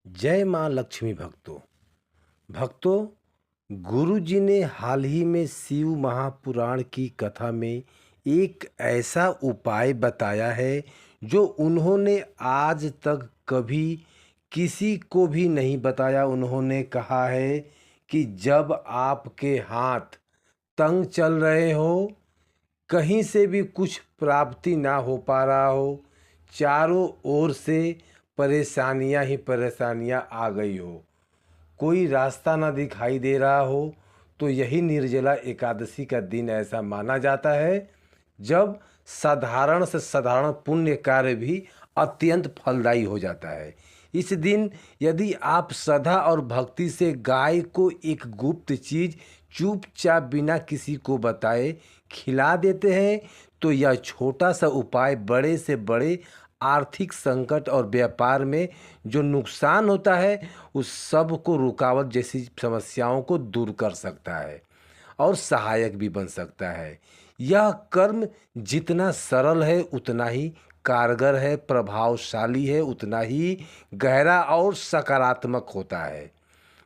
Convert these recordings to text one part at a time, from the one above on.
जय माँ लक्ष्मी भक्तों। भक्तों, गुरु जी ने हाल ही में शिव महापुराण की कथा में एक ऐसा उपाय बताया है जो उन्होंने आज तक कभी किसी को भी नहीं बताया। उन्होंने कहा है कि जब आपके हाथ तंग चल रहे हो, कहीं से भी कुछ प्राप्ति ना हो पा रहा हो, चारों ओर से परेशानियां ही परेशानियां आ गई हो, कोई रास्ता ना दिखाई दे रहा हो, तो यही निर्जला एकादशी का दिन ऐसा माना जाता है जब साधारण से साधारण पुण्य कार्य भी अत्यंत फलदायी हो जाता है। इस दिन यदि आप श्रद्धा और भक्ति से गाय को एक गुप्त चीज चुपचाप बिना किसी को बताए खिला देते हैं, तो यह छोटा सा उपाय बड़े से बड़े आर्थिक संकट और व्यापार में जो नुकसान होता है उस सब को रुकावट जैसी समस्याओं को दूर कर सकता है और सहायक भी बन सकता है। यह कर्म जितना सरल है उतना ही कारगर है, प्रभावशाली है, उतना ही गहरा और सकारात्मक होता है।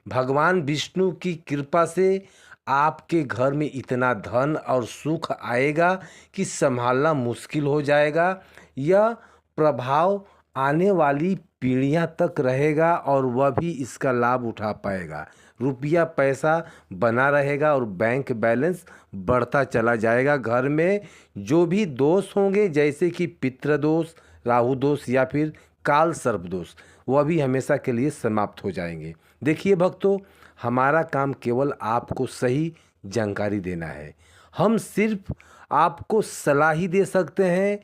भगवान विष्णु की कृपा से आपके घर में इतना धन और सुख आएगा कि संभालना मुश्किल हो जाएगा। यह प्रभाव आने वाली पीढ़ियां तक रहेगा और वह भी इसका लाभ उठा पाएगा। रुपया पैसा बना रहेगा और बैंक बैलेंस बढ़ता चला जाएगा। घर में जो भी दोष होंगे जैसे कि पितृदोष, राहु दोष या फिर काल सर्प दोष, वह भी हमेशा के लिए समाप्त हो जाएंगे। देखिए भक्तों, हमारा काम केवल आपको सही जानकारी देना है। हम सिर्फ आपको सलाह ही दे सकते हैं।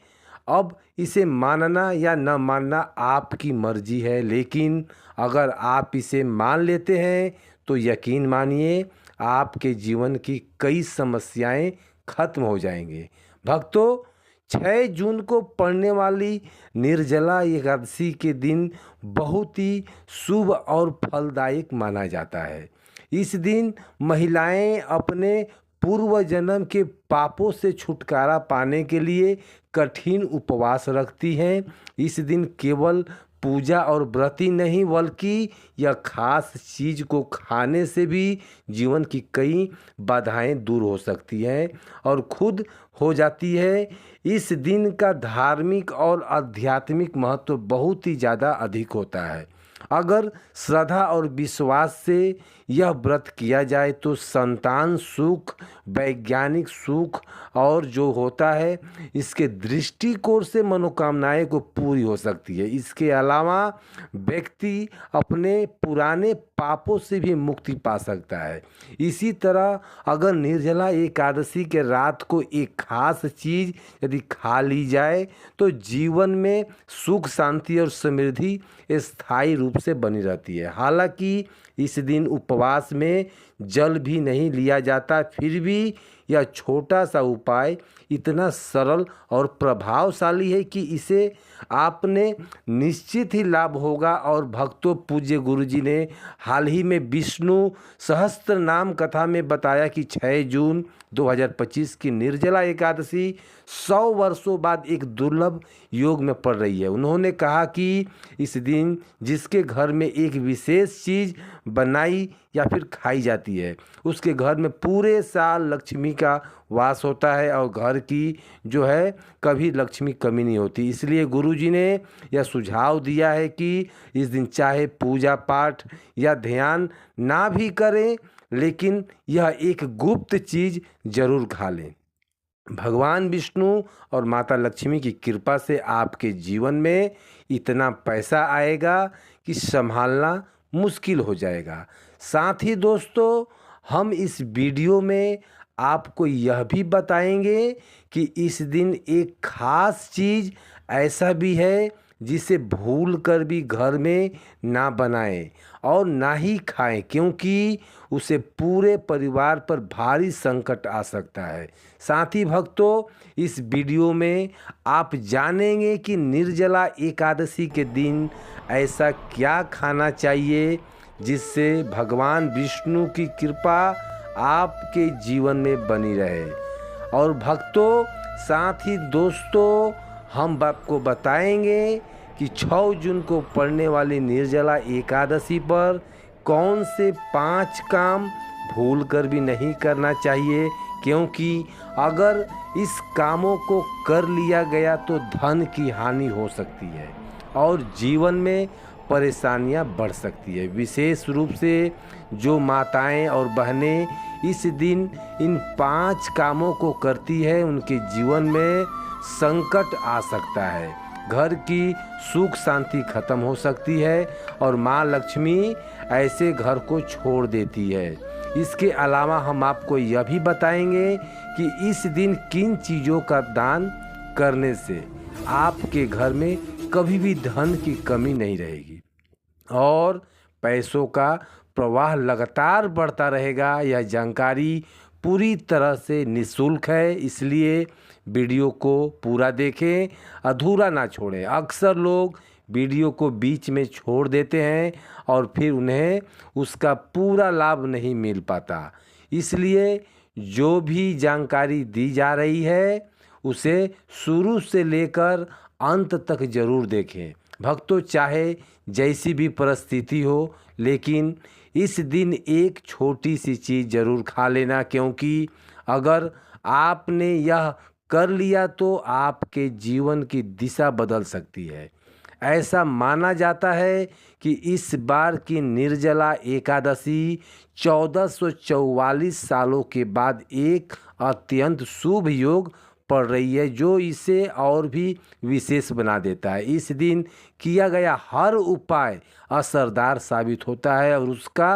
अब इसे मानना या न मानना आपकी मर्जी है, लेकिन अगर आप इसे मान लेते हैं तो यकीन मानिए आपके जीवन की कई समस्याएं खत्म हो जाएंगे। भक्तों, 6 जून को पड़ने वाली निर्जला एकादशी के दिन बहुत ही शुभ और फलदायक माना जाता है। इस दिन महिलाएं अपने पूर्व जन्म के पापों से छुटकारा पाने के लिए कठिन उपवास रखती हैं। इस दिन केवल पूजा और व्रत ही नहीं बल्कि यह खास चीज को खाने से भी जीवन की कई बाधाएं दूर हो सकती हैं और खुद हो जाती है। इस दिन का धार्मिक और आध्यात्मिक महत्व बहुत ही ज़्यादा अधिक होता है। अगर श्रद्धा और विश्वास से यह व्रत किया जाए तो संतान सुख, वैज्ञानिक सुख और जो होता है इसके दृष्टिकोण से मनोकामनाएं को पूरी हो सकती है। इसके अलावा व्यक्ति अपने पुराने पापों से भी मुक्ति पा सकता है। इसी तरह अगर निर्जला एकादशी के रात को एक खास चीज यदि खा ली जाए तो जीवन में सुख, शांति और समृद्धि स्थायी रूप से बनी रहती है। हालांकि इस दिन उपवास में जल भी नहीं लिया जाता, फिर भी यह छोटा सा उपाय इतना सरल और प्रभावशाली है कि इसे आपने निश्चित ही लाभ होगा। और भक्तों, पूज्य गुरु जी ने हाल ही में विष्णु सहस्त्र नाम कथा में बताया कि 6 जून 2025 की निर्जला एकादशी 100 वर्षों बाद एक दुर्लभ योग में पड़ रही है। उन्होंने कहा कि इस दिन जिसके घर में एक विशेष चीज़ बनाई या फिर खाई जाती है उसके घर में पूरे साल लक्ष्मी का वास होता है और घर की जो है कभी लक्ष्मी कमी नहीं होती। इसलिए गुरुजी ने यह सुझाव दिया है कि इस दिन चाहे पूजा पाठ या ध्यान ना भी करें, लेकिन यह एक गुप्त चीज़ जरूर खा लें। भगवान विष्णु और माता लक्ष्मी की कृपा से आपके जीवन में इतना पैसा आएगा कि संभालना मुश्किल हो जाएगा। साथ ही दोस्तों, हम इस वीडियो में आपको यह भी बताएंगे कि इस दिन एक खास चीज़ ऐसा भी है जिसे भूल कर भी घर में ना बनाएं और ना ही खाएं, क्योंकि उसे पूरे परिवार पर भारी संकट आ सकता है। साथ ही भक्तों, इस वीडियो में आप जानेंगे कि निर्जला एकादशी के दिन ऐसा क्या खाना चाहिए जिससे भगवान विष्णु की कृपा आपके जीवन में बनी रहे। और भक्तों, साथ ही दोस्तों, हम आपको बताएंगे कि 6 जून को पड़ने वाली निर्जला एकादशी पर कौन से 5 काम भूल कर भी नहीं करना चाहिए, क्योंकि अगर इस कामों को कर लिया गया तो धन की हानि हो सकती है और जीवन में परेशानियां बढ़ सकती है। विशेष रूप से जो माताएं और बहनें इस दिन इन 5 कामों को करती है, उनके जीवन में संकट आ सकता है, घर की सुख शांति खत्म हो सकती है और माँ लक्ष्मी ऐसे घर को छोड़ देती है। इसके अलावा हम आपको यह भी बताएंगे कि इस दिन किन चीज़ों का दान करने से आपके घर में कभी भी धन की कमी नहीं रहेगी और पैसों का प्रवाह लगातार बढ़ता रहेगा। यह जानकारी पूरी तरह से निःशुल्क है, इसलिए वीडियो को पूरा देखें, अधूरा ना छोड़ें। अक्सर लोग वीडियो को बीच में छोड़ देते हैं और फिर उन्हें उसका पूरा लाभ नहीं मिल पाता। इसलिए जो भी जानकारी दी जा रही है उसे शुरू से लेकर अंत तक जरूर देखें। भक्तों, चाहे जैसी भी परिस्थिति हो, लेकिन इस दिन एक छोटी सी चीज़ ज़रूर खा लेना, क्योंकि अगर आपने यह कर लिया तो आपके जीवन की दिशा बदल सकती है। ऐसा माना जाता है कि इस बार की निर्जला एकादशी 1444 सालों के बाद एक अत्यंत शुभ योग पड़ रही है, जो इसे और भी विशेष बना देता है। इस दिन किया गया हर उपाय असरदार साबित होता है और उसका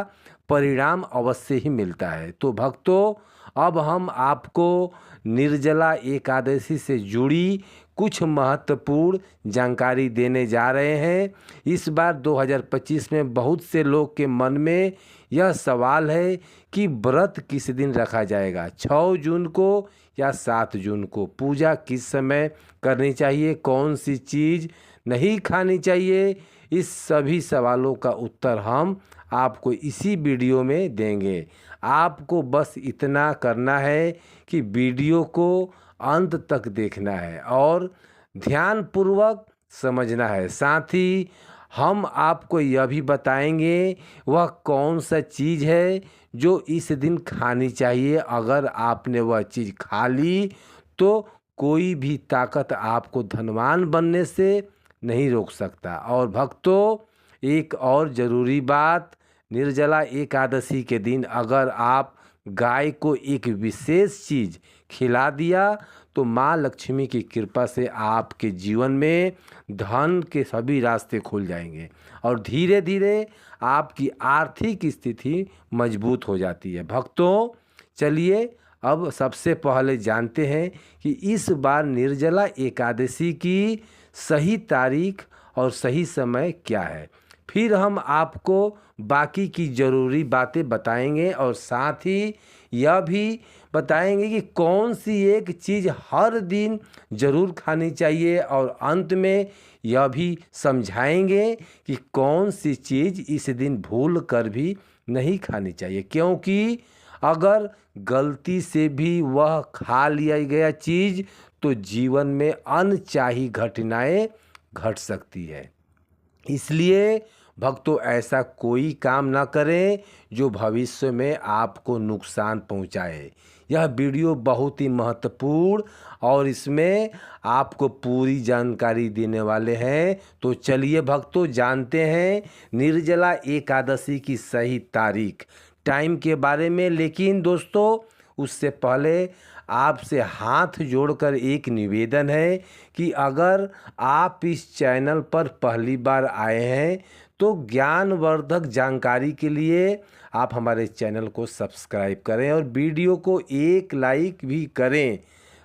परिणाम अवश्य ही मिलता है। तो भक्तों, अब हम आपको निर्जला एकादशी से जुड़ी कुछ महत्वपूर्ण जानकारी देने जा रहे हैं। इस बार 2025 में बहुत से लोग के मन में यह सवाल है कि व्रत किस दिन रखा जाएगा, 6 जून को या 7 जून को, पूजा किस समय करनी चाहिए, कौन सी चीज़ नहीं खानी चाहिए। इस सभी सवालों का उत्तर हम आपको इसी वीडियो में देंगे। आपको बस इतना करना है कि वीडियो को अंत तक देखना है और ध्यानपूर्वक समझना है। साथ ही हम आपको यह भी बताएंगे वह कौन सा चीज़ है जो इस दिन खानी चाहिए। अगर आपने वह चीज़ खा ली तो कोई भी ताकत आपको धनवान बनने से नहीं रोक सकता। और भक्तों, एक और ज़रूरी बात, निर्जला एकादशी के दिन अगर आप गाय को एक विशेष चीज़ खिला दिया तो माँ लक्ष्मी की कृपा से आपके जीवन में धन के सभी रास्ते खुल जाएंगे और धीरे धीरे आपकी आर्थिक स्थिति मजबूत हो जाती है। भक्तों, चलिए अब सबसे पहले जानते हैं कि इस बार निर्जला एकादशी की सही तारीख और सही समय क्या है। फिर हम आपको बाकी की ज़रूरी बातें बताएंगे और साथ ही यह भी बताएंगे कि कौन सी एक चीज़ हर दिन ज़रूर खानी चाहिए और अंत में यह भी समझाएंगे कि कौन सी चीज़ इस दिन भूल कर भी नहीं खानी चाहिए, क्योंकि अगर गलती से भी वह खा लिया गया चीज़ तो जीवन में अनचाही घटनाएं घट सकती है। इसलिए भक्तों, ऐसा कोई काम ना करें जो भविष्य में आपको नुकसान पहुंचाए। यह वीडियो बहुत ही महत्वपूर्ण और इसमें आपको पूरी जानकारी देने वाले हैं। तो चलिए भक्तों, जानते हैं निर्जला एकादशी की सही तारीख, टाइम के बारे में। लेकिन दोस्तों, उससे पहले आपसे हाथ जोड़कर एक निवेदन है कि अगर आप इस चैनल पर पहली बार आए हैं तो ज्ञानवर्धक जानकारी के लिए आप हमारे चैनल को सब्सक्राइब करें और वीडियो को एक लाइक भी करें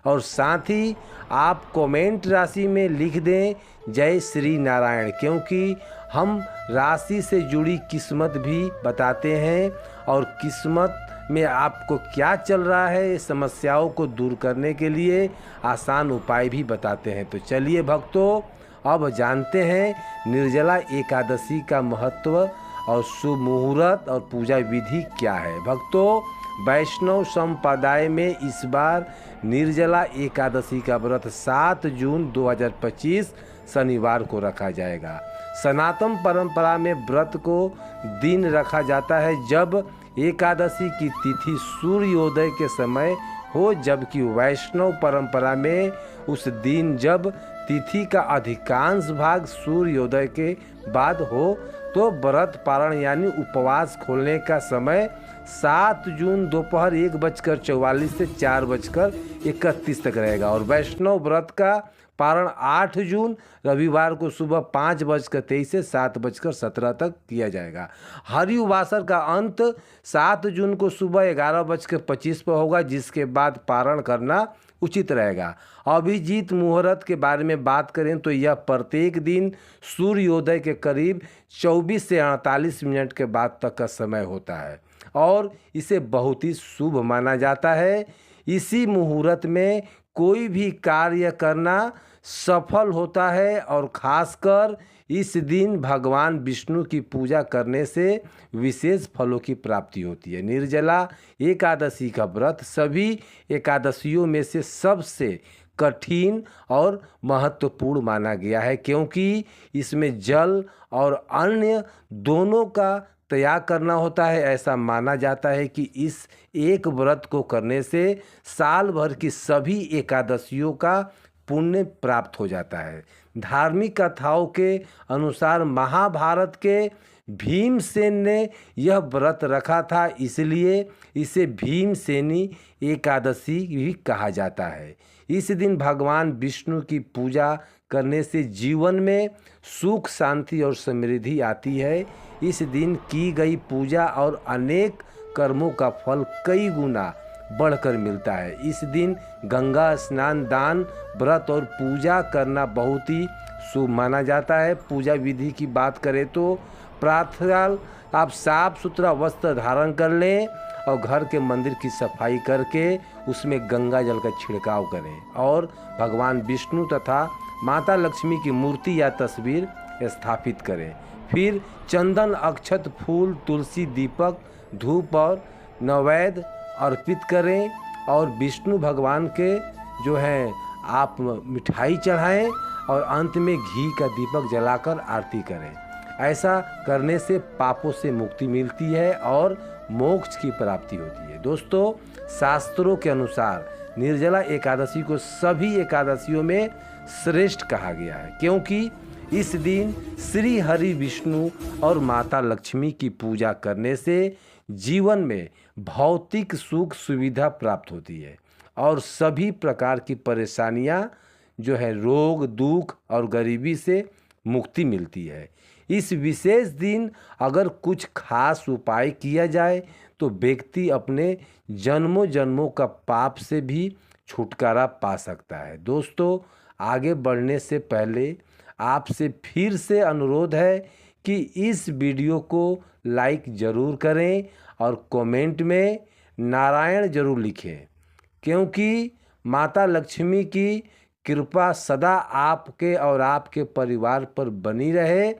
और साथ ही आप कमेंट राशि में लिख दें जय श्री नारायण, क्योंकि हम राशि से जुड़ी किस्मत भी बताते हैं और किस्मत में आपको क्या चल रहा है समस्याओं को दूर करने के लिए आसान उपाय भी बताते हैं। तो चलिए भक्तों, अब जानते हैं निर्जला एकादशी का महत्व और शुभ मुहूर्त और पूजा विधि क्या है। भक्तों, वैष्णव संप्रदाय में इस बार निर्जला एकादशी का व्रत 7 जून 2025 शनिवार को रखा जाएगा। सनातन परंपरा में व्रत को दिन रखा जाता है जब एकादशी की तिथि सूर्योदय के समय हो, जबकि वैष्णव परंपरा में उस दिन जब तिथि का अधिकांश भाग सूर्योदय के बाद हो तो व्रत पारण यानी उपवास खोलने का समय 7 जून दोपहर 1:44 से 4:31 तक रहेगा और वैष्णव व्रत का पारण 8 जून रविवार को सुबह 5:23 से 7:17 तक किया जाएगा। हरिवासर का अंत 7 जून को सुबह 11:25 पर होगा, जिसके बाद पारण करना उचित रहेगा। अभिजीत मुहूर्त के बारे में बात करें तो यह प्रत्येक दिन सूर्योदय के करीब 24 से 48 मिनट के बाद तक का समय होता है और इसे बहुत ही शुभ माना जाता है। इसी मुहूर्त में कोई भी कार्य करना सफल होता है और खासकर इस दिन भगवान विष्णु की पूजा करने से विशेष फलों की प्राप्ति होती है। निर्जला एकादशी का व्रत सभी एकादशियों में से सबसे कठिन और महत्वपूर्ण माना गया है, क्योंकि इसमें जल और अन्न दोनों का त्याग करना होता है। ऐसा माना जाता है कि इस एक व्रत को करने से साल भर की सभी एकादशियों का पुण्य प्राप्त हो जाता है। धार्मिक कथाओं के अनुसार महाभारत के भीमसेन ने यह व्रत रखा था, इसलिए इसे भीमसेनी एकादशी भी कहा जाता है। इस दिन भगवान विष्णु की पूजा करने से जीवन में सुख, शांति और समृद्धि आती है। इस दिन की गई पूजा और अनेक कर्मों का फल कई गुना बढ़कर मिलता है। इस दिन गंगा स्नान, दान, व्रत और पूजा करना बहुत ही शुभ माना जाता है। पूजा विधि की बात करें तो प्रातःकाल आप साफ सुथरा वस्त्र धारण कर लें और घर के मंदिर की सफाई करके उसमें गंगा जल का छिड़काव करें और भगवान विष्णु तथा माता लक्ष्मी की मूर्ति या तस्वीर स्थापित करें। फिर चंदन, अक्षत, फूल, तुलसी, दीपक, धूप और नैवेद्य अर्पित करें और विष्णु भगवान के जो है आप मिठाई चढ़ाएं और अंत में घी का दीपक जलाकर आरती करें। ऐसा करने से पापों से मुक्ति मिलती है और मोक्ष की प्राप्ति होती है। दोस्तों, शास्त्रों के अनुसार निर्जला एकादशी को सभी एकादशियों में श्रेष्ठ कहा गया है, क्योंकि इस दिन श्री हरि विष्णु और माता लक्ष्मी की पूजा करने से जीवन में भौतिक सुख सुविधा प्राप्त होती है और सभी प्रकार की परेशानियां जो है रोग, दुख और गरीबी से मुक्ति मिलती है। इस विशेष दिन अगर कुछ खास उपाय किया जाए तो व्यक्ति अपने जन्मों जन्मों का पाप से भी छुटकारा पा सकता है। दोस्तों, आगे बढ़ने से पहले आपसे फिर से अनुरोध है कि इस वीडियो को लाइक ज़रूर करें और कमेंट में नारायण ज़रूर लिखें, क्योंकि माता लक्ष्मी की कृपा सदा आपके और आपके परिवार पर बनी रहे।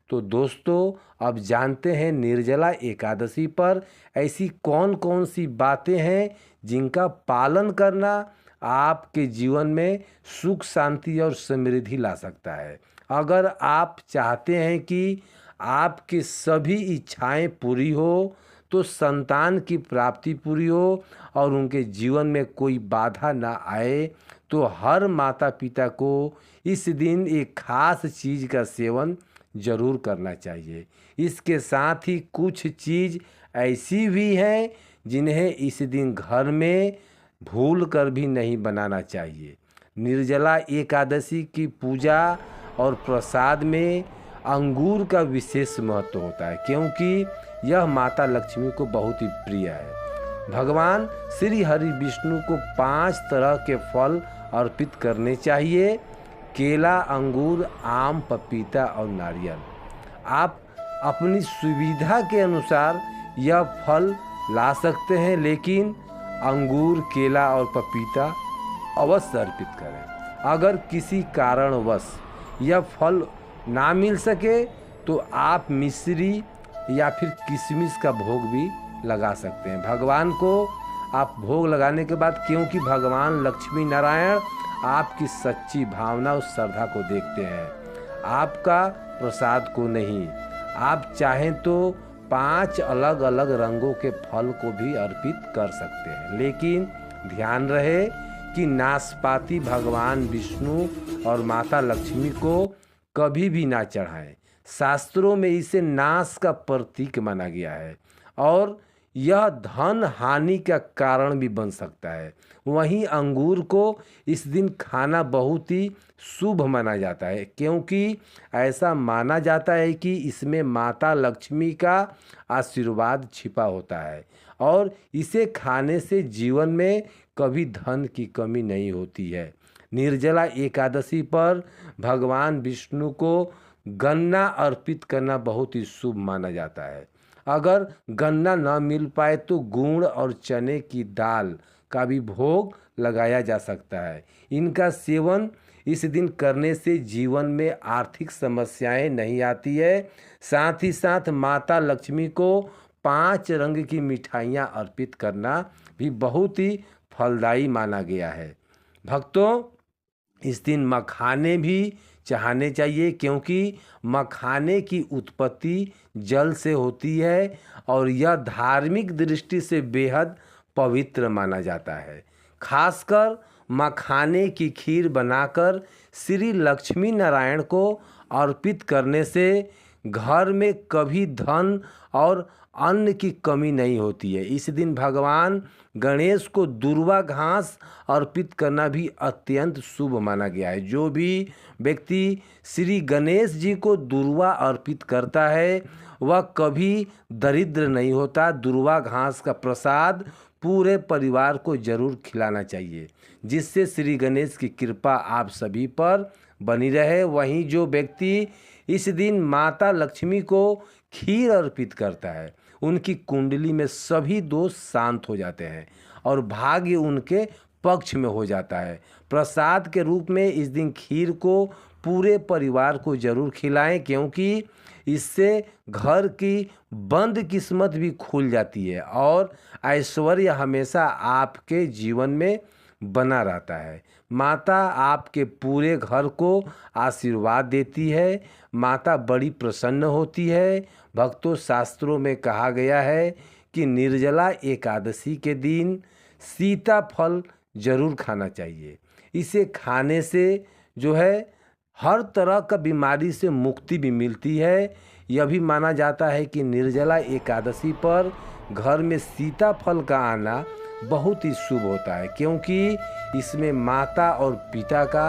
तो दोस्तों, अब जानते हैं निर्जला एकादशी पर ऐसी कौन कौन सी बातें हैं जिनका पालन करना आपके जीवन में सुख, शांति और समृद्धि ला सकता है। अगर आप चाहते हैं कि आपकी सभी इच्छाएं पूरी हो, तो संतान की प्राप्ति पूरी हो और उनके जीवन में कोई बाधा ना आए, तो हर माता पिता को इस दिन एक खास चीज़ का सेवन जरूर करना चाहिए। इसके साथ ही कुछ चीज़ ऐसी भी हैं जिन्हें इस दिन घर में भूल कर भी नहीं बनाना चाहिए। निर्जला एकादशी की पूजा और प्रसाद में अंगूर का विशेष महत्व होता है, क्योंकि यह माता लक्ष्मी को बहुत ही प्रिय है। भगवान श्री हरि विष्णु को 5 तरह के फल अर्पित करने चाहिए: केला, अंगूर, आम, पपीता और नारियल। आप अपनी सुविधा के अनुसार यह फल ला सकते हैं, लेकिन अंगूर, केला और पपीता अवश्य अर्पित करें। अगर किसी कारणवश यह फल ना मिल सके तो आप मिश्री या फिर किशमिश का भोग भी लगा सकते हैं। भगवान को आप भोग लगाने के बाद, क्योंकि भगवान लक्ष्मी नारायण आपकी सच्ची भावना और श्रद्धा को देखते हैं, आपका प्रसाद को नहीं। आप चाहें तो 5 अलग अलग रंगों के फल को भी अर्पित कर सकते हैं, लेकिन ध्यान रहे कि नाशपाती भगवान विष्णु और माता लक्ष्मी को कभी भी ना चढ़ाएं। शास्त्रों में इसे नाश का प्रतीक माना गया है और यह धन हानि का कारण भी बन सकता है। वहीं अंगूर को इस दिन खाना बहुत ही शुभ माना जाता है, क्योंकि ऐसा माना जाता है कि इसमें माता लक्ष्मी का आशीर्वाद छिपा होता है और इसे खाने से जीवन में कभी धन की कमी नहीं होती है। निर्जला एकादशी पर भगवान विष्णु को गन्ना अर्पित करना बहुत ही शुभ माना जाता है। अगर गन्ना न मिल पाए तो गुड़ और चने की दाल का भी भोग लगाया जा सकता है। इनका सेवन इस दिन करने से जीवन में आर्थिक समस्याएं नहीं आती है। साथ ही साथ माता लक्ष्मी को 5 रंग की मिठाइयाँ अर्पित करना भी बहुत ही फलदायी माना गया है। भक्तों, इस दिन मखाने भी चढ़ाने चाहिए, क्योंकि मखाने की उत्पत्ति जल से होती है और यह धार्मिक दृष्टि से बेहद पवित्र माना जाता है। खासकर मखाने की खीर बनाकर श्री लक्ष्मी नारायण को अर्पित करने से घर में कभी धन और अन्न की कमी नहीं होती है। इस दिन भगवान गणेश को दुर्वा घास अर्पित करना भी अत्यंत शुभ माना गया है। जो भी व्यक्ति श्री गणेश जी को दुर्वा अर्पित करता है वह कभी दरिद्र नहीं होता। दुर्वा घास का प्रसाद पूरे परिवार को जरूर खिलाना चाहिए, जिससे श्री गणेश की कृपा आप सभी पर बनी रहे। वहीं जो व्यक्ति इस दिन माता लक्ष्मी को खीर अर्पित करता है उनकी कुंडली में सभी दोष शांत हो जाते हैं और भाग्य उनके पक्ष में हो जाता है। प्रसाद के रूप में इस दिन खीर को पूरे परिवार को जरूर खिलाएं, क्योंकि इससे घर की बंद किस्मत भी खुल जाती है और ऐश्वर्य हमेशा आपके जीवन में बना रहता है। माता आपके पूरे घर को आशीर्वाद देती है। माता बड़ी प्रसन्न होती है। भक्तों, शास्त्रों में कहा गया है कि निर्जला एकादशी के दिन सीताफल जरूर खाना चाहिए। इसे खाने से जो है हर तरह का बीमारी से मुक्ति भी मिलती है। यह भी माना जाता है कि निर्जला एकादशी पर घर में सीताफल का आना बहुत ही शुभ होता है, क्योंकि इसमें माता और पिता का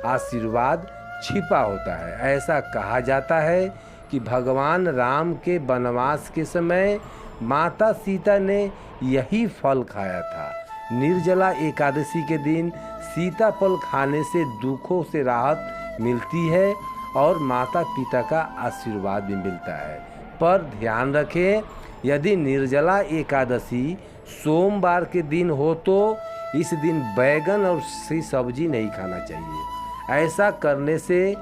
आशीर्वाद छिपा होता है। ऐसा कहा जाता है कि भगवान राम के वनवास के समय माता सीता ने यही फल खाया था। निर्जला एकादशी के दिन सीताफल खाने से दुखों से राहत मिलती है और माता पिता का आशीर्वाद भी मिलता है। पर ध्यान रखें, यदि निर्जला एकादशी सोमवार के दिन हो तो इस दिन बैगन और सब्जी नहीं खाना चाहिए। ऐसा करने से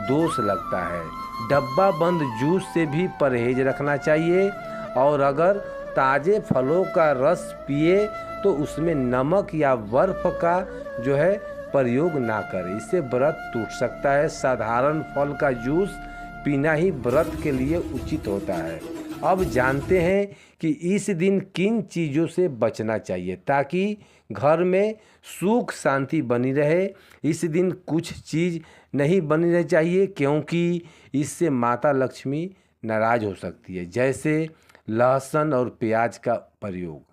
दोष लगता है। डब्बा बंद जूस से भी परहेज रखना चाहिए और अगर ताज़े फलों का रस पिए तो उसमें नमक या बर्फ का जो है प्रयोग ना करें, इससे व्रत टूट सकता है। साधारण फल का जूस पीना ही व्रत के लिए उचित होता है। अब जानते हैं कि इस दिन किन चीज़ों से बचना चाहिए ताकि घर में सुख शांति बनी रहे। इस दिन कुछ चीज़ नहीं बननी चाहिए, क्योंकि इससे माता लक्ष्मी नाराज हो सकती है, जैसे लहसुन और प्याज का प्रयोग।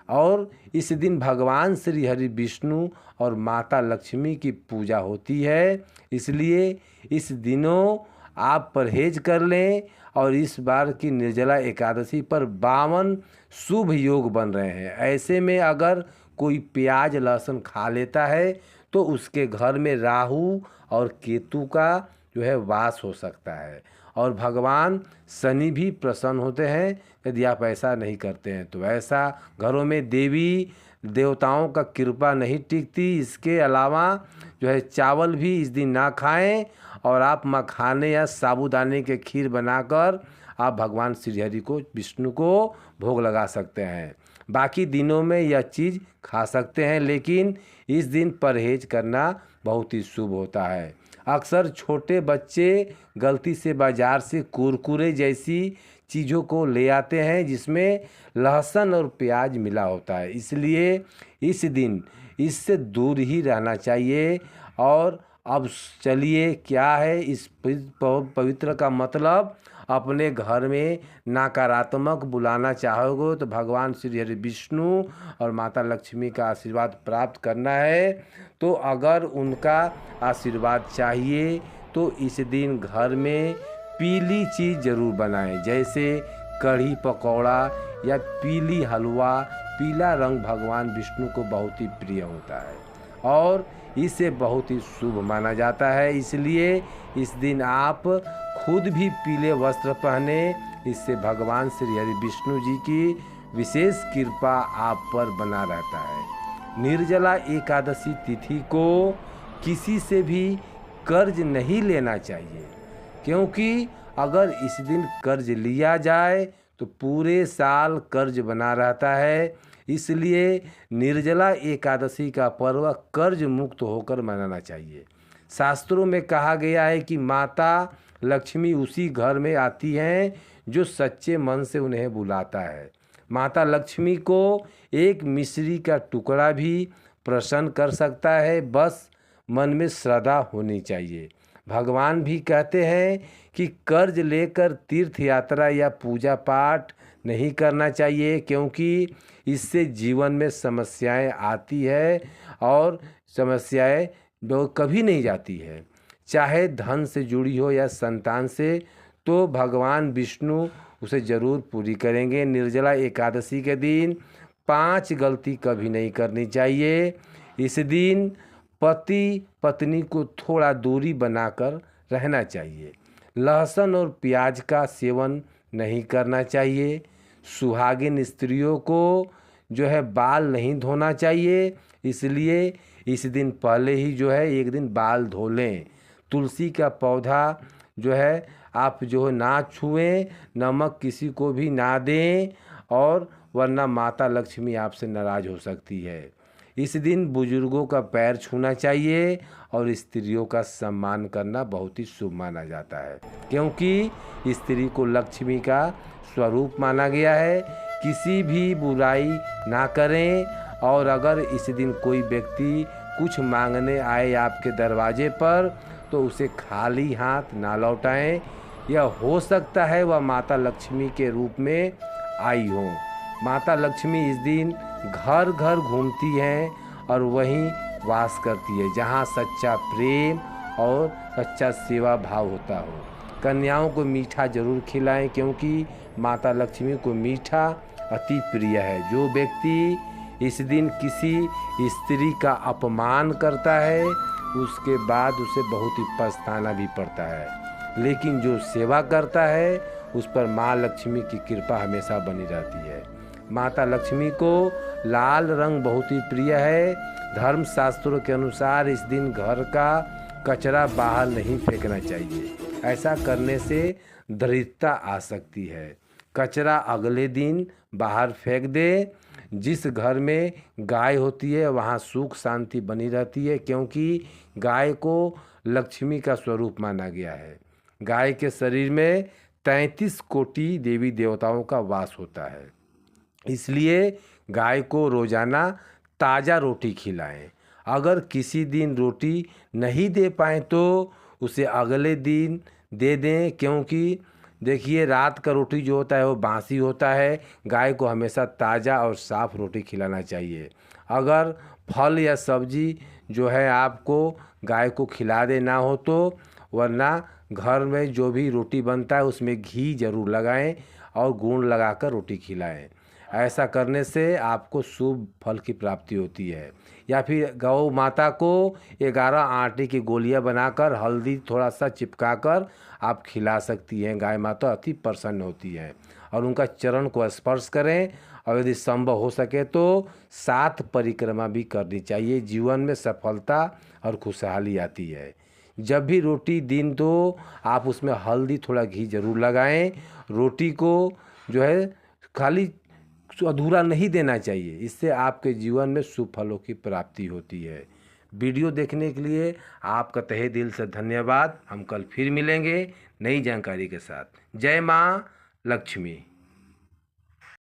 और इस दिन भगवान श्री हरि विष्णु और माता लक्ष्मी की पूजा होती है, इसलिए इस दिनों आप परहेज कर लें। और इस बार की निर्जला एकादशी पर 52 शुभ योग बन रहे हैं। ऐसे में अगर कोई प्याज लहसुन खा लेता है तो उसके घर में राहु और केतु का जो है वास हो सकता है और भगवान शनि भी प्रसन्न होते हैं यदि आप ऐसा नहीं करते हैं तो। ऐसा घरों में देवी देवताओं का कृपा नहीं टिकती। इसके अलावा जो है चावल भी इस दिन ना खाएं और आप मखाने या साबूदाने के खीर बनाकर आप भगवान श्री हरि को विष्णु को भोग लगा सकते हैं। बाकी दिनों में यह चीज़ खा सकते हैं, लेकिन इस दिन परहेज करना बहुत ही शुभ होता है। अक्सर छोटे बच्चे गलती से बाज़ार से कुरकुरे जैसी चीज़ों को ले आते हैं जिसमें लहसुन और प्याज मिला होता है, इसलिए इस दिन इससे दूर ही रहना चाहिए। और अब चलिए क्या है इस पवित्र का मतलब। अपने घर में नकारात्मक बुलाना चाहोगे तो भगवान श्री हरि विष्णु और माता लक्ष्मी का आशीर्वाद प्राप्त करना है, तो अगर उनका आशीर्वाद चाहिए तो इस दिन घर में पीली चीज़ ज़रूर बनाएं, जैसे कढ़ी पकौड़ा या पीली हलवा। पीला रंग भगवान विष्णु को बहुत ही प्रिय होता है और इसे बहुत ही शुभ माना जाता है, इसलिए इस दिन आप खुद भी पीले वस्त्र पहने। इससे भगवान श्री हरि विष्णु जी की विशेष कृपा आप पर बना रहता है। निर्जला एकादशी तिथि को किसी से भी कर्ज नहीं लेना चाहिए, क्योंकि अगर इस दिन कर्ज लिया जाए तो पूरे साल कर्ज बना रहता है। इसलिए निर्जला एकादशी का पर्व कर्ज मुक्त होकर मनाना चाहिए। शास्त्रों में कहा गया है कि माता लक्ष्मी उसी घर में आती हैं जो सच्चे मन से उन्हें बुलाता है। माता लक्ष्मी को एक मिश्री का टुकड़ा भी प्रसन्न कर सकता है, बस मन में श्रद्धा होनी चाहिए। भगवान भी कहते हैं कि कर्ज लेकर तीर्थ यात्रा या पूजा पाठ नहीं करना चाहिए, क्योंकि इससे जीवन में समस्याएं आती है और समस्याएं वो कभी नहीं जाती है, चाहे धन से जुड़ी हो या संतान से, तो भगवान विष्णु उसे ज़रूर पूरी करेंगे। निर्जला एकादशी के दिन 5 गलती कभी नहीं करनी चाहिए। इस दिन पति पत्नी को थोड़ा दूरी बनाकर रहना चाहिए। लहसुन और प्याज का सेवन नहीं करना चाहिए। सुहागिन स्त्रियों को जो है बाल नहीं धोना चाहिए, इसलिए इस दिन पहले ही जो है एक दिन बाल धो लें। तुलसी का पौधा जो है आप जो है ना छुएं, नमक किसी को भी ना दें, और वरना माता लक्ष्मी आपसे नाराज़ हो सकती है। इस दिन बुजुर्गों का पैर छूना चाहिए और स्त्रियों का सम्मान करना बहुत ही शुभ माना जाता है, क्योंकि स्त्री को लक्ष्मी का स्वरूप माना गया है। किसी भी बुराई ना करें, और अगर इस दिन कोई व्यक्ति कुछ मांगने आए आपके दरवाजे पर तो उसे खाली हाथ ना लौटाएं। यह हो सकता है वह माता लक्ष्मी के रूप में आई हो। माता लक्ष्मी इस दिन घर घर घूमती हैं और वहीं वास करती है जहाँ सच्चा प्रेम और सच्चा सेवा भाव होता हो। कन्याओं को मीठा जरूर खिलाएं, क्योंकि माता लक्ष्मी को मीठा अति प्रिय है। जो व्यक्ति इस दिन किसी स्त्री का अपमान करता है उसके बाद उसे बहुत ही पछताना भी पड़ता है, लेकिन जो सेवा करता है उस पर माँ लक्ष्मी की कृपा हमेशा बनी रहती है। माता लक्ष्मी को लाल रंग बहुत ही प्रिय है। धर्म शास्त्रों के अनुसार इस दिन घर का कचरा बाहर नहीं फेंकना चाहिए, ऐसा करने से दरिद्रता आ सकती है। कचरा अगले दिन बाहर फेंक दे। जिस घर में गाय होती है वहाँ सुख शांति बनी रहती है, क्योंकि गाय को लक्ष्मी का स्वरूप माना गया है। गाय के शरीर में 33 कोटि देवी देवताओं का वास होता है, इसलिए गाय को रोजाना ताज़ा रोटी खिलाएं। अगर किसी दिन रोटी नहीं दे पाएँ तो उसे अगले दिन दे दें, क्योंकि देखिए रात का रोटी जो होता है वो बासी होता है। गाय को हमेशा ताज़ा और साफ़ रोटी खिलाना चाहिए। अगर फल या सब्जी जो है आपको गाय को खिला देना हो तो, वरना घर में जो भी रोटी बनता है उसमें घी जरूर लगाएं और गुड़ लगाकर रोटी खिलाएं। ऐसा करने से आपको शुभ फल की प्राप्ति होती है। या फिर गौ माता को 11 आटे की गोलियां बनाकर हल्दी थोड़ा सा चिपकाकर आप खिला सकती हैं। गाय माता अति प्रसन्न होती है। और उनका चरण को स्पर्श करें, और यदि संभव हो सके तो 7 परिक्रमा भी करनी चाहिए। जीवन में सफलता और खुशहाली आती है। जब भी रोटी दिन दो आप उसमें हल्दी थोड़ा घी जरूर लगाएं। रोटी को जो है खाली अधूरा नहीं देना चाहिए, इससे आपके जीवन में शुभ फलों की प्राप्ति होती है। वीडियो देखने के लिए आपका तहे दिल से धन्यवाद। हम कल फिर मिलेंगे नई जानकारी के साथ। जय माँ लक्ष्मी।